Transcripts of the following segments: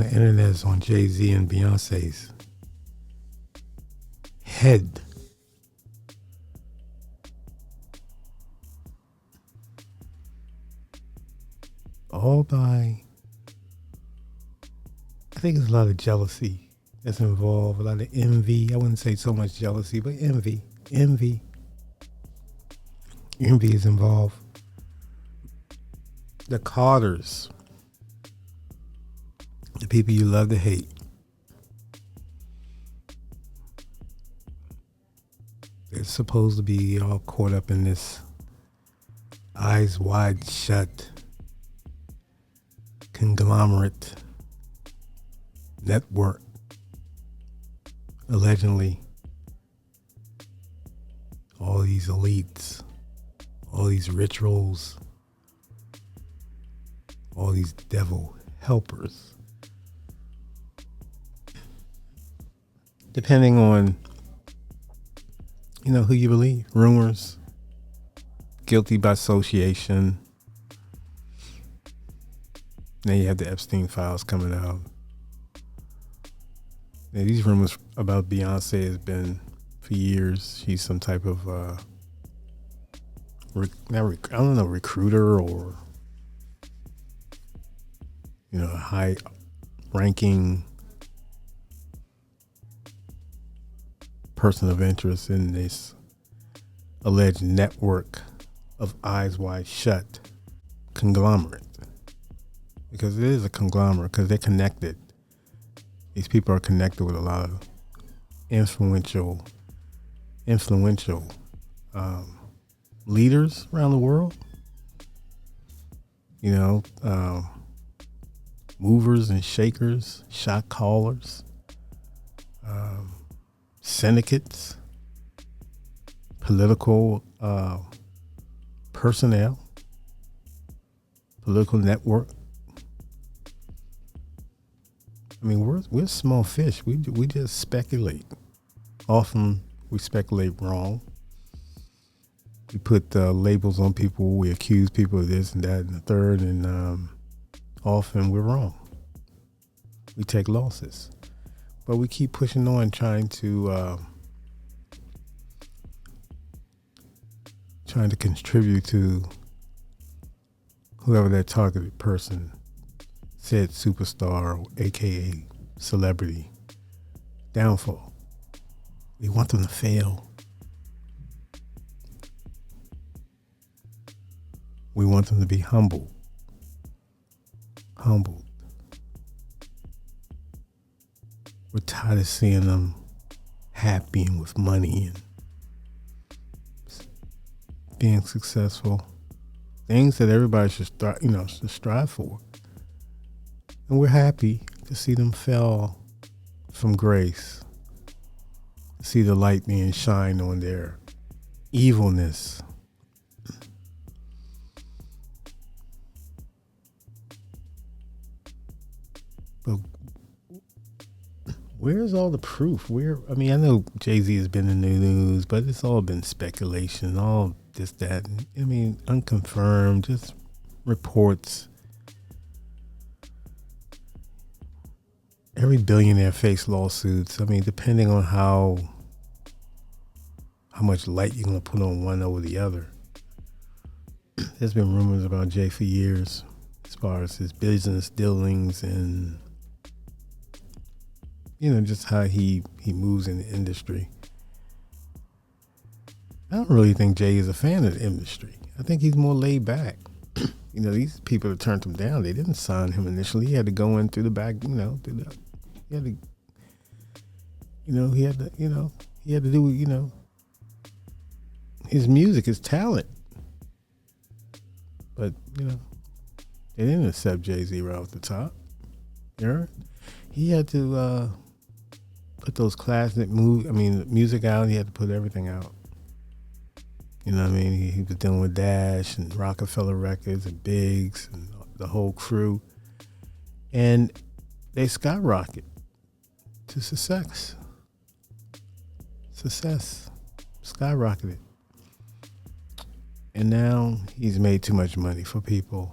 the internet is on Jay-Z and Beyonce's head. All by, I think there's a lot of jealousy that's involved, a lot of envy. I wouldn't say so much jealousy, but envy. Envy is involved. The Carters, the people you love to hate. They're supposed to be all caught up in this eyes wide shut conglomerate network, allegedly. All these elites, all these rituals, all these devil helpers. Depending on, who you believe. Rumors, guilty by association. Now you have the Epstein files coming out. Now, these rumors about Beyonce has been for years. She's some type of, recruiter or, a high-ranking person of interest in this alleged network of eyes wide shut conglomerate. Because it is a conglomerate, because they're connected. These people are connected with a lot of influential leaders around the world. Movers and shakers, shot callers, syndicates, political personnel, political network. I mean, we're small fish. We just speculate. Often we speculate wrong. We put labels on people. We accuse people of this and that and the third, and often we're wrong. We take losses, but we keep pushing on, trying to contribute to whoever that targeted person said, superstar, or AKA celebrity downfall. We want them to fail. We want them to be humbled. We're tired of seeing them happy and with money and being successful. Things that everybody should strive for. And we're happy to see them fall from grace. To see the light being shined on their evilness. But where's all the proof? I know Jay-Z has been in the news, but it's all been speculation, all this, that. Unconfirmed, just reports. Every billionaire face lawsuits. Depending on how much light you're going to put on one over the other. There's been rumors about Jay for years as far as his business dealings and just how he moves in the industry. I don't really think Jay is a fan of the industry. I think he's more laid back. These people that turned him down, they didn't sign him initially. He had to go in through the back, he had to do, his music, his talent. But, they didn't accept Jay-Z right off the top. You heard? He had to put those classic music out. He had to put everything out. He was dealing with Dash and Rockefeller Records and Biggs and the whole crew. And they skyrocket to success. Skyrocketed. And now he's made too much money for people.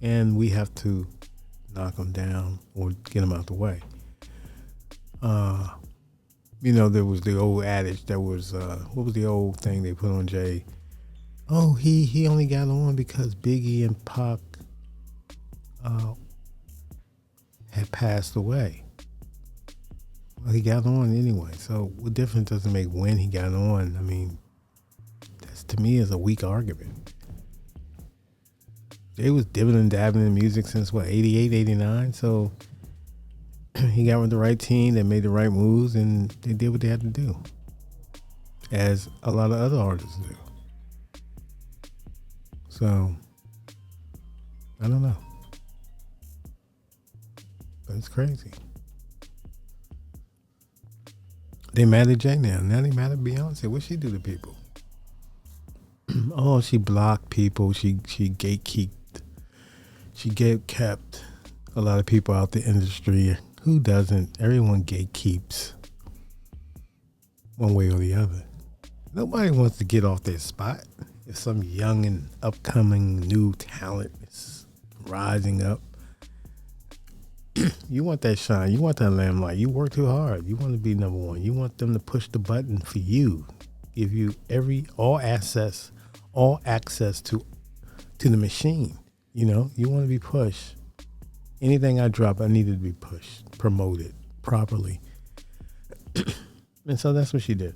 And we have to knock him down or get him out the way. There was the old adage that was, what was the old thing they put on Jay? Oh, he only got on because Biggie and Pac had passed away. Well, he got on anyway. So what difference does it make when he got on? I mean, that's to me is a weak argument. Jay was dibbing and dabbing in music since 88, 89. So he got with the right team that made the right moves and they did what they had to do. As a lot of other artists do. So, I don't know. But it's crazy. They mad at Jay now. Now they mad at Beyonce. What she do to people? Oh, she blocked people. She gatekept. She kept a lot of people out the industry. Who doesn't? Everyone gatekeeps one way or the other. Nobody wants to get off their spot. If some young and upcoming new talent is rising up, you want that shine. You want that limelight. You work too hard. You want to be number one. You want them to push the button for you. Give you all access to the machine. You want to be pushed. Anything I drop, I needed to be pushed, promoted properly. And so that's what she did.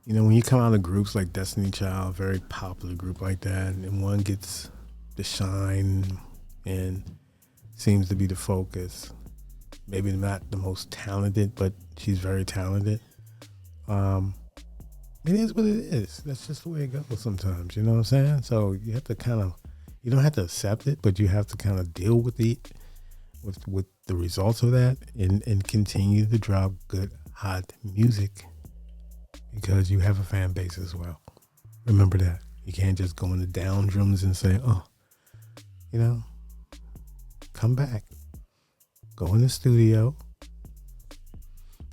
When you come out of groups like Destiny Child, very popular group like that, and one gets the shine and seems to be the focus. Maybe not the most talented, but she's very talented. It is what it is. That's just the way it goes sometimes. You know what I'm saying? So you have to you don't have to accept it, but you have to kind of deal with with the results of that and continue to drop good, hot music because you have a fan base as well. Remember that. You can't just go in the downrooms and say, come back. Go in the studio,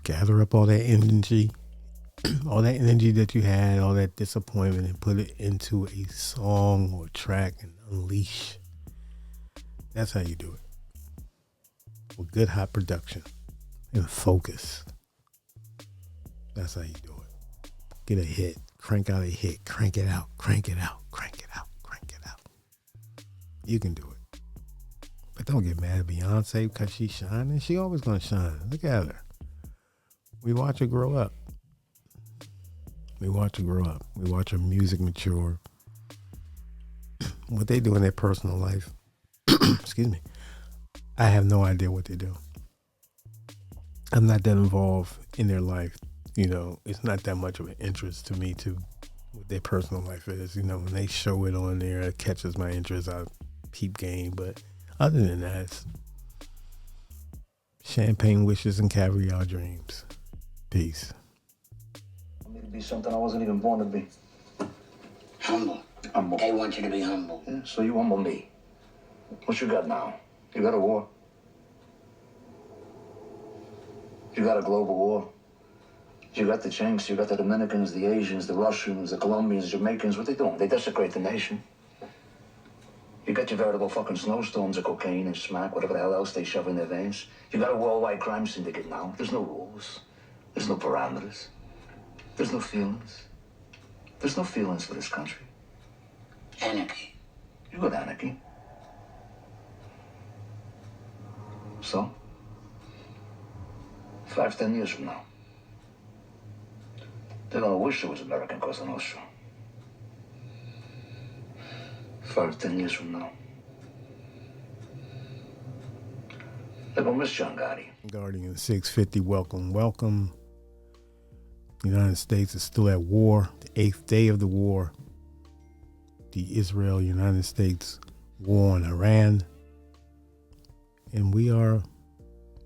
gather up all that energy, that you had, all that disappointment, and put it into a song or track and unleash. That's how you do it. With good, hot production and focus. That's how you do it. Get a hit, crank out a hit, crank it out, crank it out, crank it out, crank it out. You can do it. But don't get mad at Beyonce because she's shining. She always going to shine. Look at her. We watch her grow up. We watch her music mature. What they do in their personal life, excuse me, I have no idea what they do. I'm not that involved in their life. It's not that much of an interest to me to what their personal life is. When they show it on there, it catches my interest. I peep game. But other than that, it's champagne wishes and caviar dreams. Peace. I need to be something I wasn't even born to be. Humble. Humble. They want you to be humble. Yeah, so you humble me. What you got now? You got a war? You got a global war? You got the Chinks, you got the Dominicans, the Asians, the Russians, the Colombians, the Jamaicans. What they doing? They desecrate the nation. You got your veritable fucking snowstorms of cocaine and smack, whatever the hell else they shove in their veins. You got a worldwide crime syndicate now. There's no rules. There's no parameters. There's no feelings. There's no feelings for this country. Anarchy. You got anarchy. So? 5, 10 years from now, they're gonna wish it was American Cosa Nostra. 5, 10 years from now, they're gonna miss John Gotti. Guardian 650, welcome. The United States is still at war, the 8th day of the war. The Israel-United States war on Iran. And we are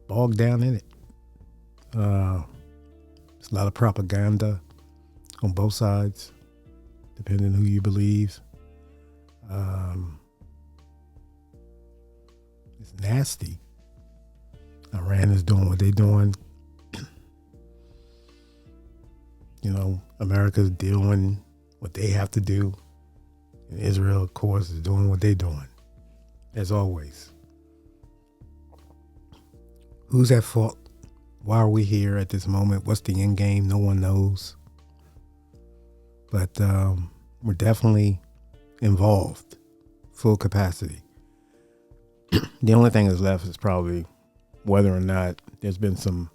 bogged down in it. There's a lot of propaganda on both sides, depending on who you believe. It's nasty. Iran is doing what they're doing. America's doing what they have to do. And Israel, of course, is doing what they're doing. as always. Who's at fault? Why are we here at this moment? What's the end game? No one knows. But we're definitely involved, full capacity. The only thing that's left is probably whether or not there's been some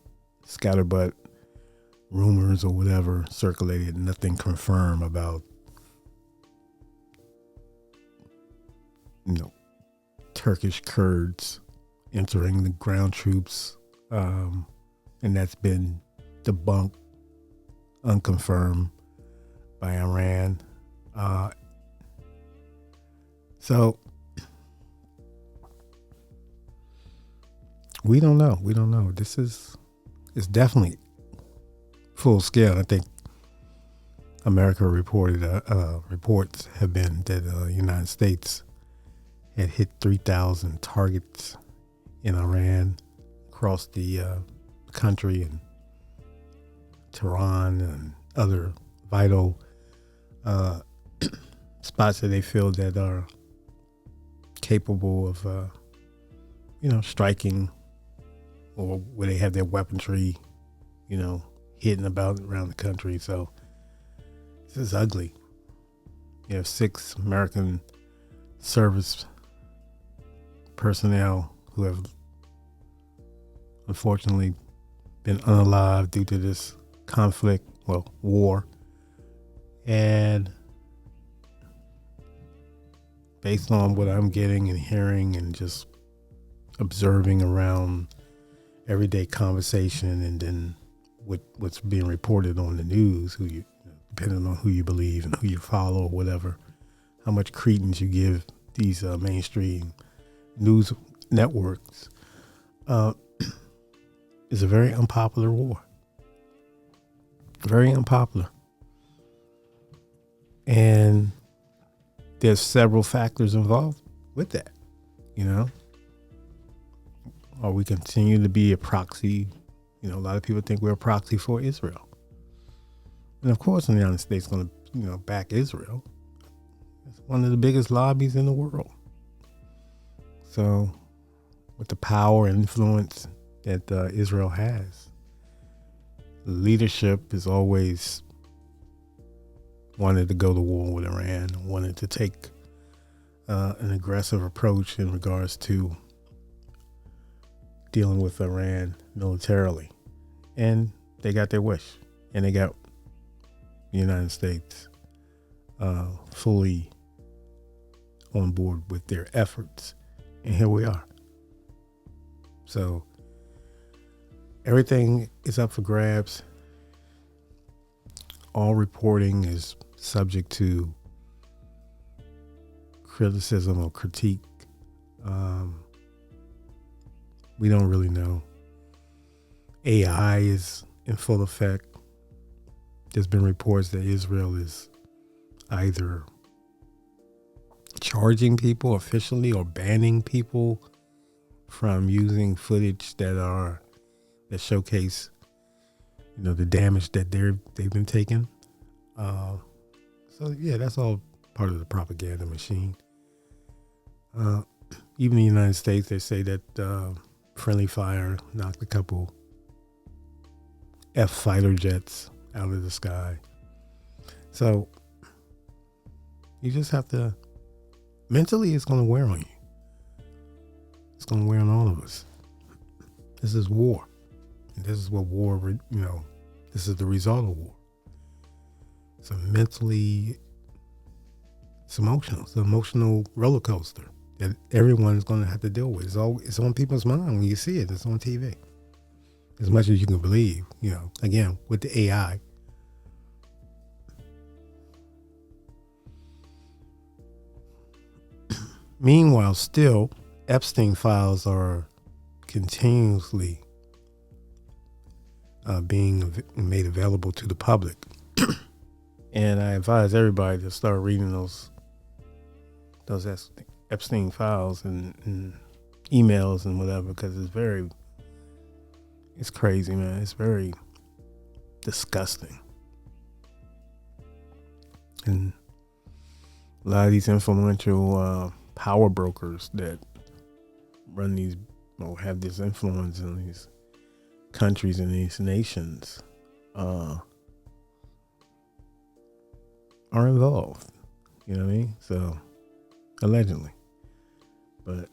scatterbutt rumors or whatever circulated, nothing confirmed about, Turkish Kurds entering the ground troops, and that's been debunked, unconfirmed by Iran. So we don't know. It's definitely full scale. I think America reported reports have been that the United States had hit 3,000 targets in Iran across the country, and Tehran and other vital spots that they feel that are capable of striking, or where they have their weaponry hidden about around the country. So this is ugly. You have 6 American service personnel who have unfortunately been unalived due to this conflict, war. And based on what I'm getting and hearing and just observing around everyday conversation, and then what's being reported on the news, depending on who you believe and who you follow or whatever, how much credence you give these mainstream news networks, is a very unpopular war. Very unpopular. And there's several factors involved with that, Or we continue to be a proxy. A lot of people think we're a proxy for Israel. And of course, the United States is going to, back Israel. It's one of the biggest lobbies in the world. So with the power and influence that Israel has, leadership has always wanted to go to war with Iran, wanted to take an aggressive approach in regards to dealing with Iran militarily. And they got their wish. And they got the United States fully on board with their efforts. And here we are. So everything is up for grabs. All reporting is subject to criticism or critique. We don't really know. AI is in full effect. There's been reports that Israel is either charging people officially or banning people from using footage that showcase, the damage that they've been taking. So yeah, that's all part of the propaganda machine. Even in the United States, they say that friendly fire knocked a couple F fighter jets out of the sky. So you just have to, mentally, it's going to wear on you. It's going to wear on all of us. This is war. And this is what war, this is the result of war. It's mentally, it's emotional. It's an emotional roller coaster that everyone's going to have to deal with. It's on people's mind when you see it. It's on TV. As much as you can believe, again, with the AI. Meanwhile, still, Epstein files are continuously being made available to the public. And I advise everybody to start reading those Epstein files and emails and whatever, because it's crazy, man. It's very disgusting. And a lot of these influential power brokers that run these, or have this influence in these countries and these nations, are involved. You know what I mean? So, allegedly. But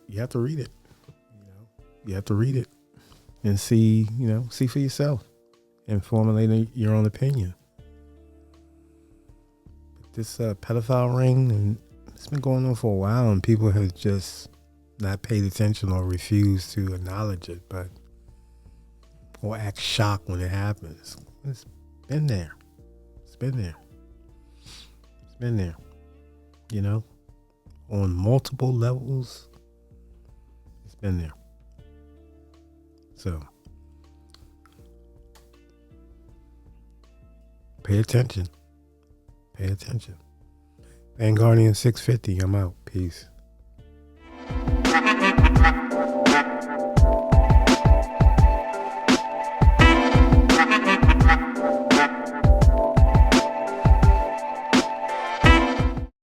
you have to read it. You have to read it and see for yourself and formulate your own opinion. But this pedophile ring, and it's been going on for a while, and people have just not paid attention or refused to acknowledge it, or act shocked when it happens. It's been there. It's been there. It's been there. On multiple levels. It's been there. So, pay attention. Pay attention. Vanguardian 650, I'm out. Peace.